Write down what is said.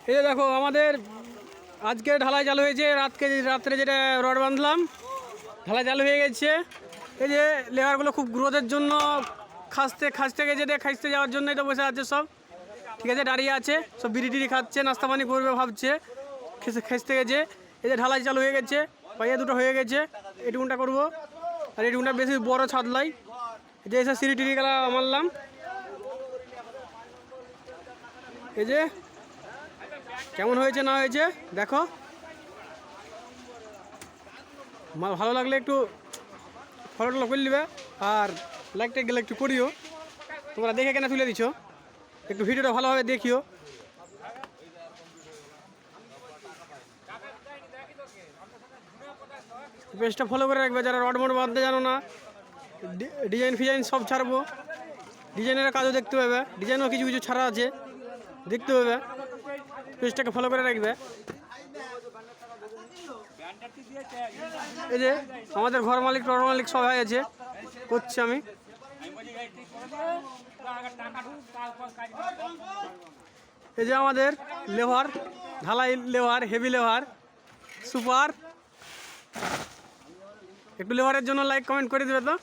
এই যে দেখো আমাদের আজকে ঢালাই চালু হয়েছে। রাত্রে যেটা রড বাঁধলাম ঢালাই চালু হয়ে গেছে। এই যে লেবারগুলো খুব গ্রোথের জন্য খাসতে গেছে, খাসতে যাওয়ার জন্যই তো বসে আছে সব। ঠিক আছে, দাঁড়িয়ে আছে সব, বিড়ি টিড়ি খাচ্ছে, নাস্তা পানি করবে ভাবছে, খাসতে গেছে। এই যে ঢালাই চালু হয়ে গেছে, পাইয়া দুটো হয়ে গেছে, এটুকুনটা করবো। আর এটুকুনটা বেশি বড় ছাদলাই। এই যে এসে সিঁড়ি টিড়ি গেলা মারলাম। এই যে কেমন হয়েছে না হয়েছে দেখো। ভালো লাগলে একটু ফলো টলো করে নিবে, আর লাইকটা গেলে একটু করিও। তোমরা দেখে কেন তুলে দিছো, একটু ভিডিওটা ভালোভাবে দেখিও। পেজটা ফলো করে রাখবে যারা রড মোড বাঁধতে জানো না। ডিজাইন ফিজাইন সব ছাড়বো, ডিজাইনের কাজও দেখতে পাবে, ডিজাইনও কিছু কিছু ছাড়া আছে, দেখতে পাবে। পেজটাকে ফলো করে রাখবে। এই যে আমাদের ঘর মালিক টর মালিক সবাই আছে, করছি আমি। এই যে আমাদের লেবার, ঢালাই লেবার, হেভি লেবার, সুপার। একটু লেবারের জন্য লাইক কমেন্ট করে দেবে তো।